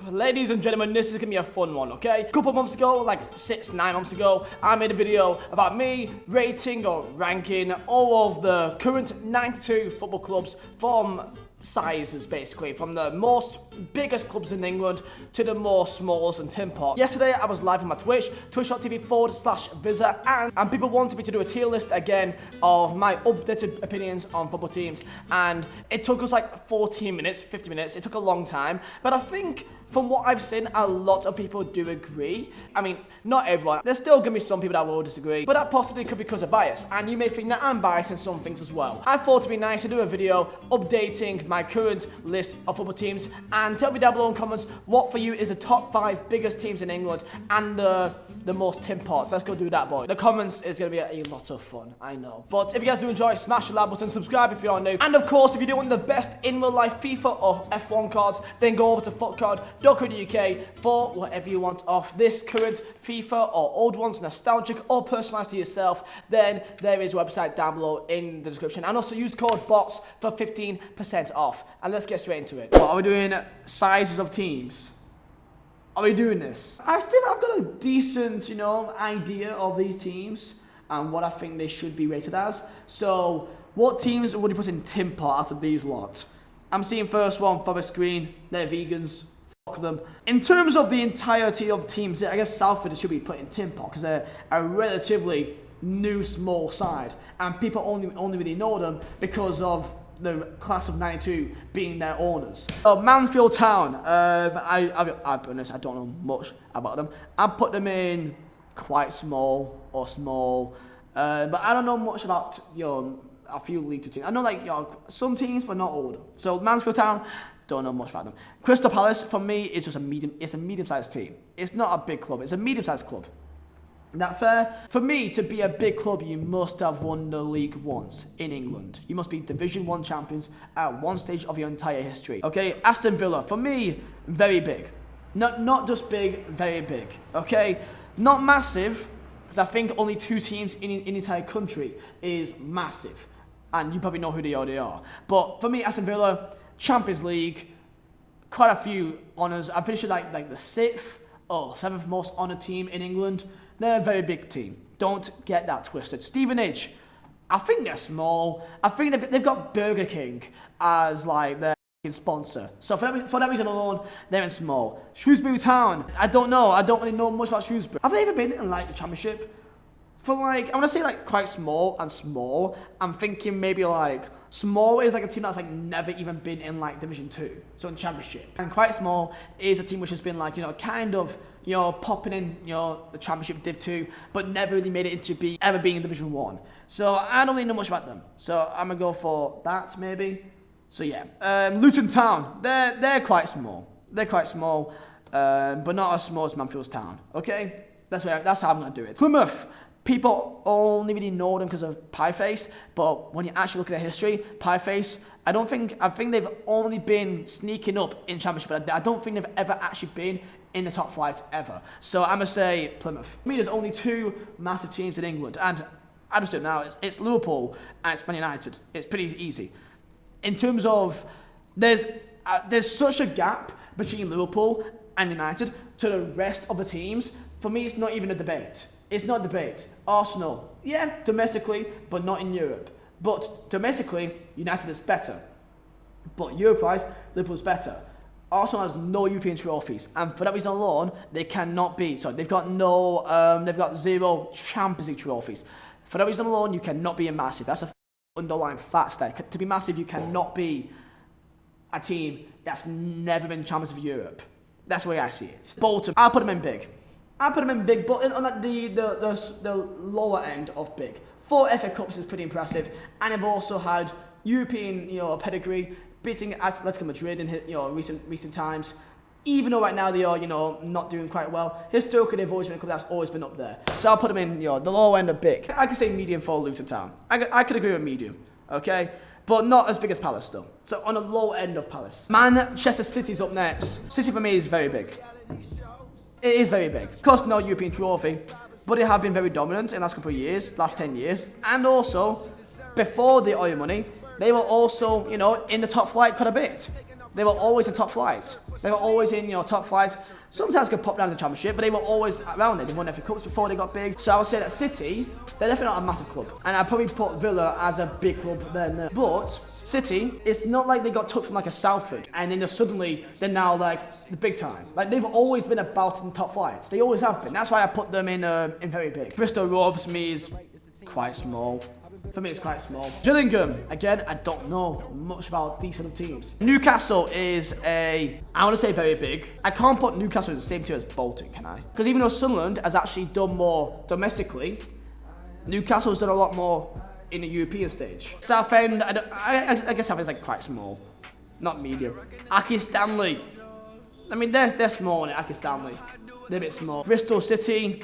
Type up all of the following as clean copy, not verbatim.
Ladies and gentlemen, this is gonna be a fun one, okay? A couple months ago, like 6-9 months ago, I made a video about me rating or ranking all of the current 92 football clubs from sizes, basically, from the most biggest clubs in England to the more smallest and tin pot. Yesterday I was live on my Twitch, twitch.tv/Vizeh, and people wanted me to do a tier list again of my updated opinions on football teams, and it took us like 14 minutes, 50 minutes. It took a long time, but I think from what I've seen, a lot of people do agree. I mean, not everyone. There's still gonna be some people that will disagree, but that possibly could be because of bias, and you may think that I'm biased in some things as well. I thought it'd be nice to do a video updating my current list of football teams, and tell me down below in comments what for you is the top 5 biggest teams in England and the most tin pots. Let's go do that, boy. The comments is gonna be a lot of fun, I know. But if you guys do enjoy, smash the like button, subscribe if you are new, and of course, if you do want the best in real life FIFA or F1 cards, then go over to footcard.co.uk for whatever you want off this current FIFA or old ones, nostalgic or personalized to yourself. Then there is a website down below in the description, and also use code BOTS for 15% off. And let's get straight into it. What are we doing? Sizes of teams. Are we doing this? I feel I've got a decent, idea of these teams and what I think they should be rated as. So, what teams would you put in tin pot out of these lot? I'm seeing first one, Forest Green. They're vegans. Fuck them. In terms of the entirety of teams, I guess Salford should be put in tin pot because they're a relatively new, small side, and people only really know them because of the class of 92 being their owners. Mansfield Town, I'll be honest, I don't know much about them. I'd put them in quite small or small, but I don't know much about a few League Two teams. I know some teams, but not all of them. So Mansfield Town, don't know much about them. Crystal Palace, for me, is just a medium-sized team. It's not a big club, it's a medium-sized club. That fair? For me, to be a big club, you must have won the league once in England. You must be Division 1 champions at one stage of your entire history. Okay, Aston Villa, for me, very big. Not just big, very big. Okay, not massive, because I think only 2 teams in the entire country is massive. And you probably know who they are. But for me, Aston Villa, Champions League, quite a few honours. I'm pretty sure like the 6th or 7th most honoured team in England. They're a very big team. Don't get that twisted. Stevenage, I think they're small. I think they've got Burger King as like their sponsor. So for that reason alone, they're in small. Shrewsbury Town, I don't know. I don't really know much about Shrewsbury. Have they ever been in like the Championship? For I want to say like quite small and small. I'm thinking maybe like small is like a team that's like never even been in like Division 2, so in Championship. And quite small is a team which has been like kind of popping in the Championship Div 2, but never really made it into ever being in Division 1. So I don't really know much about them. So I'm gonna go for that maybe. So yeah, Luton Town, they're quite small. They're quite small, but not as small as Mansfield Town. Okay, that's how I'm gonna do it. Plymouth. People only really know them because of Pieface, but when you actually look at their history, Pieface, I think they've only been sneaking up in Championship, but I don't think they've ever actually been in the top flight ever. So I'm gonna say Plymouth. For me, there's only 2 massive teams in England, and I just do it now. It's Liverpool and it's Man United. It's pretty easy. In terms of, there's such a gap between Liverpool and United to the rest of the teams. For me, it's not even a debate. It's not a debate. Arsenal, yeah, domestically, but not in Europe. But domestically, United is better. But Europe-wise, Liverpool's better. Arsenal has no European trophies, and for that reason alone, they cannot be. So they've got they've got 0 Champions League trophies. For that reason alone, you cannot be a massive. That's a underlying fact there. To be massive, you cannot be a team that's never been champions of Europe. That's the way I see it. Bolton, I'll put them in big. I put them in big, but on the lower end of big. 4 FA Cups is pretty impressive, and they've also had European pedigree, beating Atletico Madrid in recent times. Even though right now they are not doing quite well, historically they've always been a club that's always been up there. So I'll put them in the lower end of big. I could say medium for Luton Town. I could agree with medium, okay, but not as big as Palace though. So on the low end of Palace. Manchester City's up next. City for me is very big. It is very big. Of course, no European trophy, but they have been very dominant in the last couple of years, last 10 years. And also, before the oil money, they were also, in the top flight quite a bit. They were always in top flight. They were always in top flight. Sometimes could pop down to the Championship, but they were always around it. They won FA Cups before they got big. So I would say that City, they're definitely not a massive club. And I'd probably put Villa as a big club then. But City, it's not like they got took from like a Salford and then suddenly they're now like the big time. Like they've always been about in top flights. They always have been. That's why I put them in very big. Bristol Rovers for me is quite small. For me, it's quite small. Gillingham, again, I don't know much about these sort of teams. Newcastle is I want to say very big. I can't put Newcastle in the same tier as Bolton, can I? Because even though Sunderland has actually done more domestically, Newcastle's done a lot more in the European stage. Southend, I guess Southend's like quite small, not medium. Aki Stanley, I mean, they're small in it, Aki Stanley. They're a bit small. Bristol City,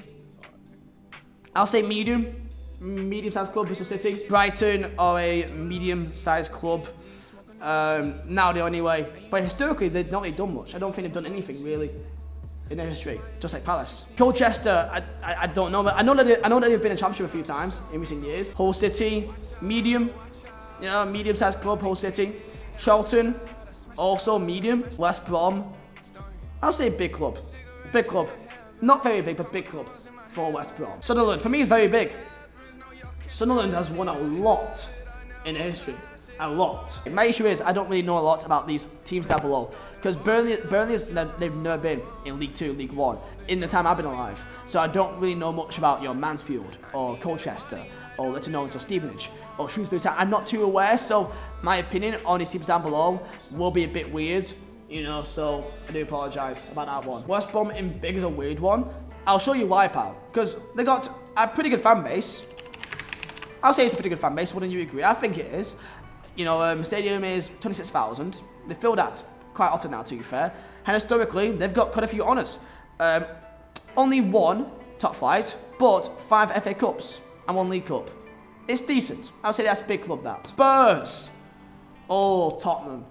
I'll say medium-sized club, Bristol City. Brighton are a medium-sized club. Now they are anyway. But historically, they've not really done much. I don't think they've done anything really in their history, just like Palace. Colchester, I don't know, but I know that they've been in Championship a few times in recent years. Hull City, medium, medium-sized club, Hull City. Charlton, also medium. West Brom, I'll say big club. Big club. Not very big, but big club for West Brom. Sunderland, for me, is very big. Sunderland has won a lot in history. A lot. My issue is I don't really know a lot about these teams down below. Because Burnley they've never been in League 2, League 1 in the time I've been alive. So I don't really know much about Mansfield or Colchester or Leighton Orient or Stevenage or Shrewsbury Town. I'm not too aware, so my opinion on these teams down below will be a bit weird. So I do apologise about that one. West Brom in big is a weird one. I'll show you why, pal. Because they got a pretty good fan base. I'll say it's a pretty good fan base, wouldn't you agree? I think it is. Stadium is 26,000. They fill that quite often now, to be fair. And historically, they've got quite a few honours. Only one top flight, but 5 FA Cups and 1 League Cup. It's decent. I'll say that's a big club, that. Spurs. Oh, Tottenham.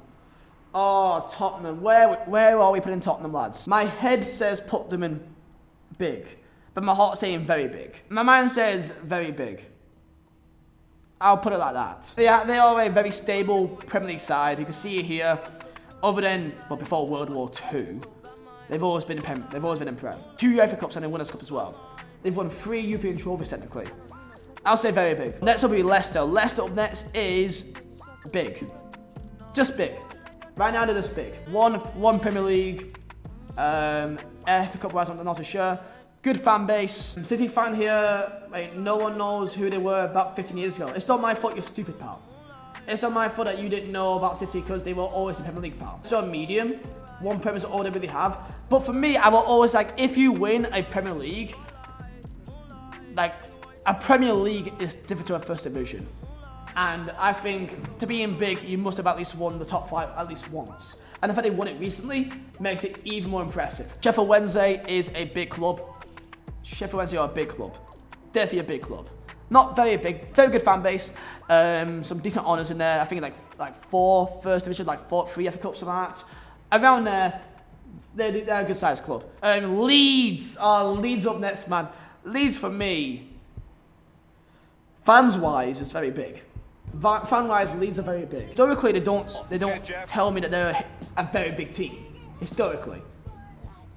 Oh, Tottenham. Where are we putting Tottenham, lads? My head says put them in big, but my heart's saying very big. My mind says very big. I'll put it like that. They are a very stable Premier League side. You can see it here. Other than, before World War II, they've always been in Prem. 2 UEFA Cups and a Winners' Cup as well. They've won 3 European trophies technically. I'll say very big. Next will be Leicester. Leicester up next is big. Just big. Right now they're just big. One Premier League. FA Cup wise, I'm not too sure. Good fan base. City fan here, no one knows who they were about 15 years ago. It's not my fault you're stupid, pal. It's not my fault that you didn't know about City because they were always in Premier League, pal. So medium, 1 Premier is all they really have. But for me, I will always if you win a Premier League, a Premier League is different to a First Division. And I think to be in big, you must have at least won the top 5 at least once. And the fact they won it recently makes it even more impressive. Sheffield Wednesday is a big club. Sheffield Wednesday are a big club. Definitely a big club. Not very big, very good fan base. Some decent honours in there. I think like 4 First Division, 3 FA Cups of that. Around there, they're a good sized club. Leeds. Oh, Leeds up next, man. Leeds for me, fans wise, is very big. Fan wise, Leeds are very big. Historically, they don't tell me that they're a very big team. Historically,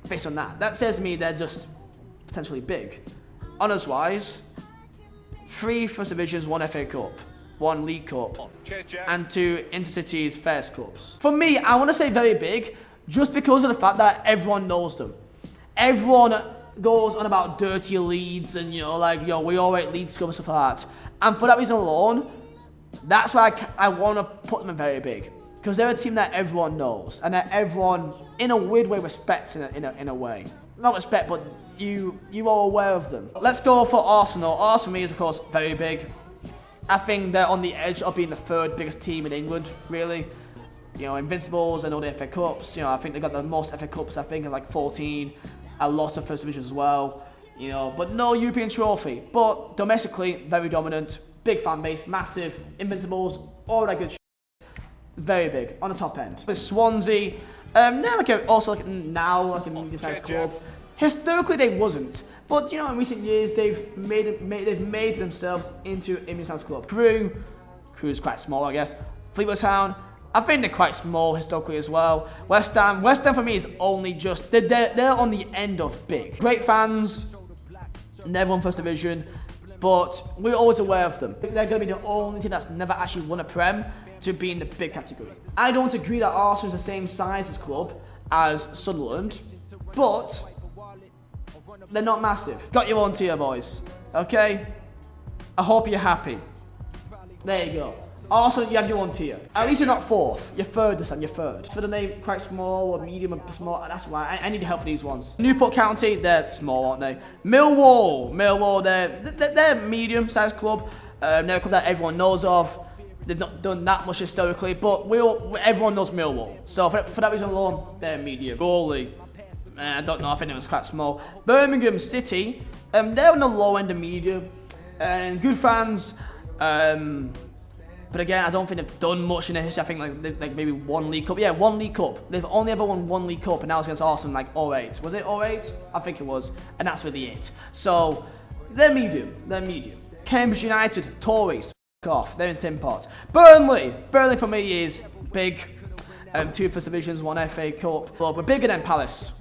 based on that, that says to me they're just potentially big. Honours wise, 3 First Divisions, 1 FA Cup, 1 League Cup, and 2 Intercities Fairs Cups. For me, I want to say very big, just because of the fact that everyone knows them. Everyone goes on about dirty Leeds and we all rate Leeds scum and stuff like that. And for that reason alone, that's why I want to put them in very big. Because they're a team that everyone knows and that everyone, in a weird way, respects in a way. Not respect, but you are aware of them. Let's go for Arsenal. Arsenal for me is, of course, very big. I think they're on the edge of being the 3rd biggest team in England, really. Invincibles and all the FA Cups. I think they got the most FA Cups, I think, in 14. A lot of First Divisions as well. But no European trophy. But domestically, very dominant. Big fan base, massive. Invincibles, all that good shit. Very big, on the top end. With Swansea, they're also a medium-sized club. Historically, they wasn't. But, in recent years, they've made themselves into a medium-sized club. Crewe is quite small, I guess. Fleetwood Town, I think they're quite small historically as well. West Ham for me is only just, they're on the end of big. Great fans, never won First Division, but we're always aware of them. They're going to be the only team that's never actually won a Prem to be in the big category. I don't agree that Arsenal is the same size as club as Sunderland, but they're not massive. Got your own tier, boys, okay? I hope you're happy. There you go. Also, you have your own tier. At least you're not fourth. You're third this time. You're third. For the name, quite small or medium or small. That's why I need help for these ones. Newport County, they're small, aren't they? Millwall, they're medium-sized club. They're a club that everyone knows of. They've not done that much historically, but everyone knows Millwall. So for that reason alone, they're medium. Goalie, I don't know. I think it was quite small. Birmingham City, they're on the low end of medium. And good fans. But again, I don't think they've done much in their history. I think like maybe one League Cup. Yeah, one League Cup. They've only ever won one League Cup, and that was against Arsenal like 08. Was it 08? I think it was. And that's really it. So, they're medium. Cambridge United, Tories, off. They're in tin pot. Burnley for me is big. 2 First Divisions, 1 FA Cup. But we're bigger than Palace.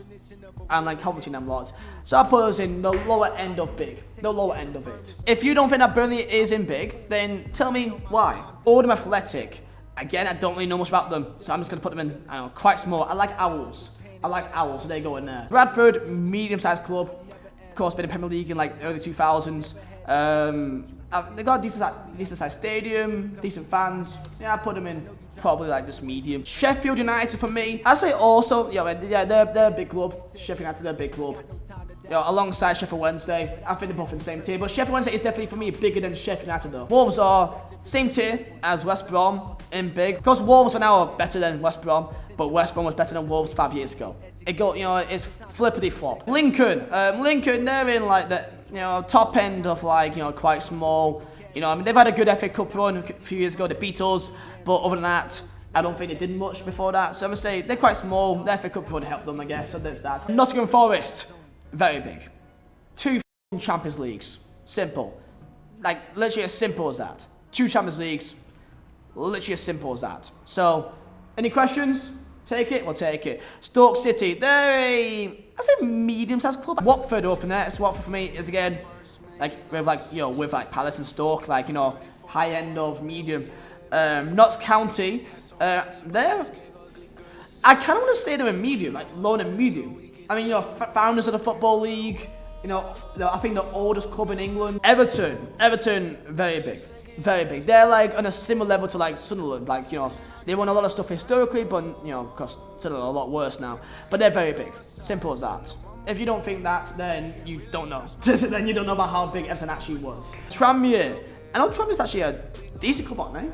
And like Coventry and them lots. So I put us in the lower end of big. The lower end of it. If you don't think that Burnley is in big, then tell me why. Oldham Athletic. Again, I don't really know much about them. So I'm just going to put them in, I don't know, quite small. I like Owls, so they go in there. Bradford, medium-sized club. Of course, been in Premier League in like early 2000s. They've got a decent-sized stadium, decent fans. Yeah, I put them in probably like just medium. Sheffield United for me, I say also, yeah, they're a big club. Sheffield United, they're a big club. Alongside Sheffield Wednesday, I think they're both in the same tier. But Sheffield Wednesday is definitely for me bigger than Sheffield United though. Wolves are same tier as West Brom in big. Of course, Wolves are now better than West Brom, but West Brom was better than Wolves 5 years ago. It's flippity flop. Lincoln, they're in like the top end of like quite small. I mean they've had a good FA Cup run a few years ago, the Beatles, but other than that, I don't think they did much before that. So I'm gonna say they're quite small. The FA Cup run helped them, I guess. So there's that. Nottingham Forest, very big. 2 Champions Leagues, simple, like literally as simple as that. 2 Champions Leagues, literally as simple as that. So, any questions? Take it, we'll take it. Stoke City, they're a medium-sized club. Watford up in there. So Watford for me is again with Palace and Stoke, high end of medium. Notts County, I kind of want to say they're in medium, like low and medium. I mean, founders of the Football League. I think the oldest club in England. Everton, very big. They're like on a similar level to like Sunderland. They won a lot of stuff historically, but of course, Sunderland are a lot worse now. But they're very big. Simple as that. If you don't think that, then you don't know. Then you don't know about how big Everton actually was. Tranmere. I know Tranmere's actually a decent club, aren't they?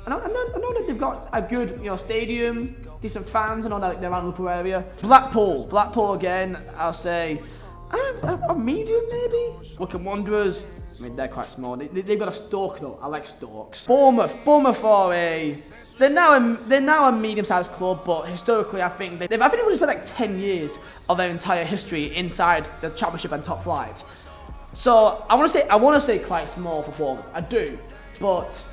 I know that they've got a good stadium, decent fans. I know that they're around the Liverpool area. Blackpool again. I'll say a medium maybe. Wycombe Wanderers. I mean they're quite small. They've got a Stoke though. I like Stokes. Bournemouth are they're now a medium-sized club, but historically I think they've only spent like 10 years of their entire history inside the Championship and top flight. So I want to say quite small for Bournemouth. I do, but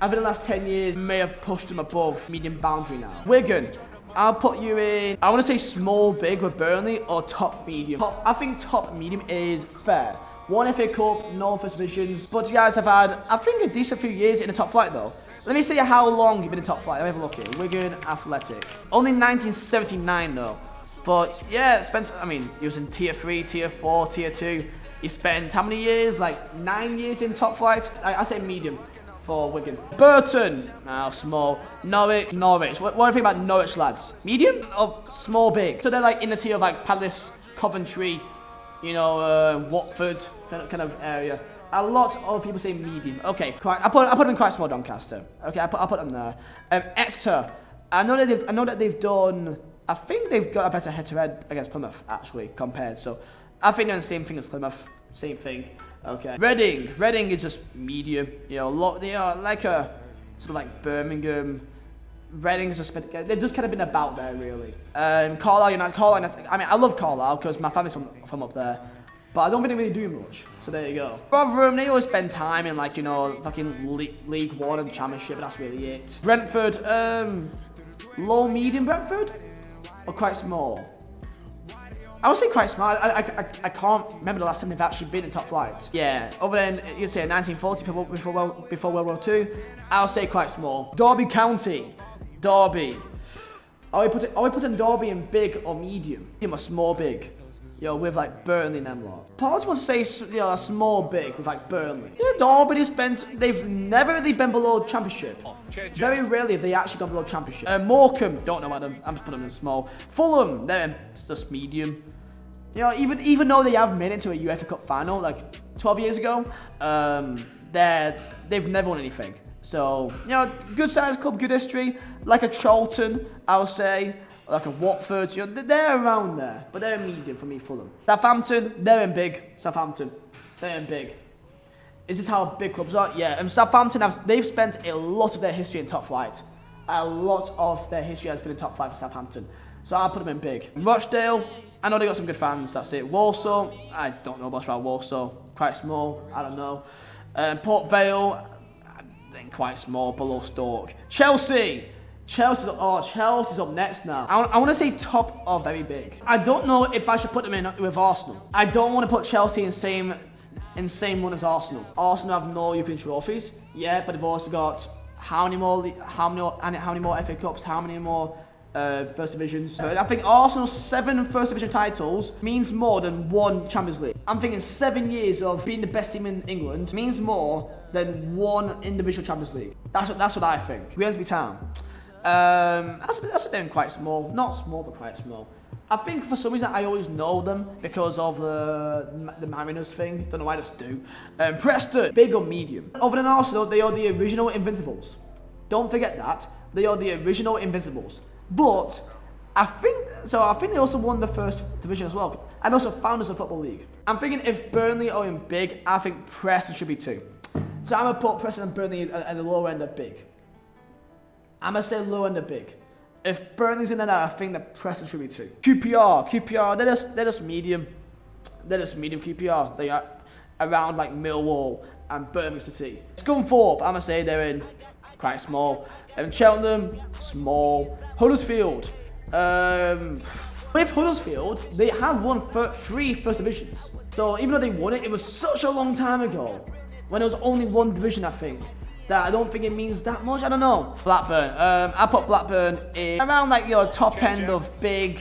over the last 10 years, may have pushed them above medium boundary now. Wigan, I'll put you in, I want to say small, big with Burnley, or top, medium. I think top, medium is fair. 1 FA Cup, no First Divisions, but you guys have had, I think, a decent few years in the top flight though. Let me see how long you've been in top flight. Let me have a look here. Wigan Athletic. Only 1979 though. But yeah, he was in tier 3, tier 4, tier 2. He spent how many years? Like 9 years in top flight? I say medium for Wigan. Burton, small. Norwich. What do you think about Norwich, lads? Medium or small, big? So they're like in the tier of like Palace, Coventry, Watford kind of area. A lot of people say medium. Okay, I put them in quite small. Doncaster. Okay, I put them there. Exeter. I know that they've done. I think they've got a better head-to-head against Plymouth actually compared. So I think they're the same thing as Plymouth. Same thing. Okay. Reading is just medium. Like a sort of like Birmingham. Reading's just they've just kind of been about there really. Carlisle United. I mean, I love Carlisle because my family's from up there. but I don't think they really do much. So there you go. Rotherham, they always spend time in like, you know, fucking League One and Championship, but that's really it. Brentford, low, medium Brentford? Or quite small? I would say quite small. I can't remember the last time they've actually been in top flight. Yeah, other than, you'd say 1940 before World War II, I'll say quite small. Derby County. Derby. Are we putting Derby in big or medium? Or small big? Yo, with like Burnley and them lot. Part wants to say, you know, a small big with like Burnley. Yeah, Derby, they've never really been below Championship. Very rarely have they actually gone below Championship. Morecambe, don't know about them. I'm just putting them in small. Fulham, they're just medium. You know, even though they have made it to a UEFA Cup final like 12 years ago, they've never won anything. So, you know, good sized club, good history. Like a Charlton, I would say. Like a Watford, you know, they're around there, but they're medium for me, Fulham. Southampton, they're in big. Southampton, they're in big. Is this how big clubs are? Yeah, and Southampton, they've spent a lot of their history in top flight. A lot of their history has been in top flight for Southampton. So I'll put them in big. Rochdale, I know they got some good fans, that's it. Walsall, I don't know much about Walsall. Quite small, I don't know. Port Vale, I think quite small, below Stoke. Chelsea Chelsea's up next now. I want to say top or very big. I don't know if I should put them in with Arsenal. I don't want to put Chelsea in same run as Arsenal. Arsenal have no European trophies, yeah, but they've also got how many more FA Cups, how many more First Divisions. I think Arsenal's 7 First Division titles means more than 1 Champions League. I'm thinking 7 years of being the best team in England means more than 1 individual Champions League. That's what I think. Grimsby Town. That's them quite small. Not small, but quite small. I think for some reason I always know them because of the Mariners thing. Don't know why I just do. Preston, big or medium. Other than Arsenal, they are the original Invincibles. Don't forget that. They are the original Invincibles. But I think they also won the First Division as well. And also founders of Football League. I'm thinking if Burnley are in big, I think Preston should be too. So I'm gonna put Preston and Burnley at the lower end of big. I'm going to say low end of big. If Burnley's in there, I think the Preston should be too. QPR, they're just medium. They're just medium QPR. They are around like Millwall and Birmingham City. Scunthorpe, I'm going to say they're in quite small. And Cheltenham, small. Huddersfield. With Huddersfield, they have won 3 First Divisions. So even though they won it, it was such a long time ago. When there was only 1 division, I think. That I don't think it means that much. I don't know. Blackburn. I put Blackburn in around like your top end of big,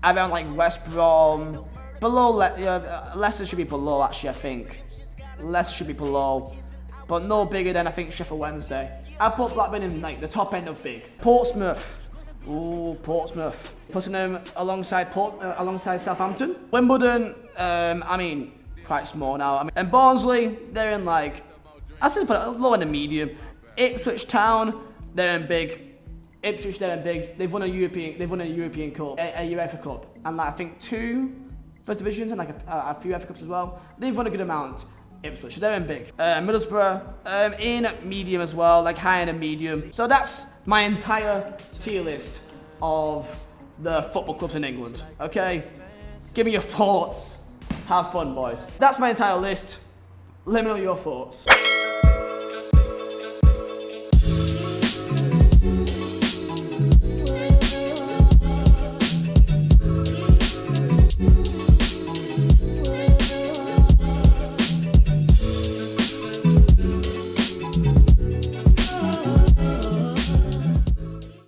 around like West Brom. Below, Leicester should be below. Actually, I think Leicester should be below, but no bigger than I think Sheffield Wednesday. I put Blackburn in like the top end of big. Portsmouth. Ooh, Portsmouth. Putting them alongside Southampton. Wimbledon. I mean, quite small now. And Barnsley, they're in like. I said put it low and medium. Ipswich Town, they're in big. Ipswich, they're in big. They've won a European Cup, a UEFA Cup, and like, I think 2 First Divisions and like a few FA Cups as well. They've won a good amount. Ipswich, so they're in big. Middlesbrough, in medium as well, like high end and medium. So that's my entire tier list of the football clubs in England. Okay, give me your thoughts. Have fun, boys. That's my entire list. Let me know your thoughts.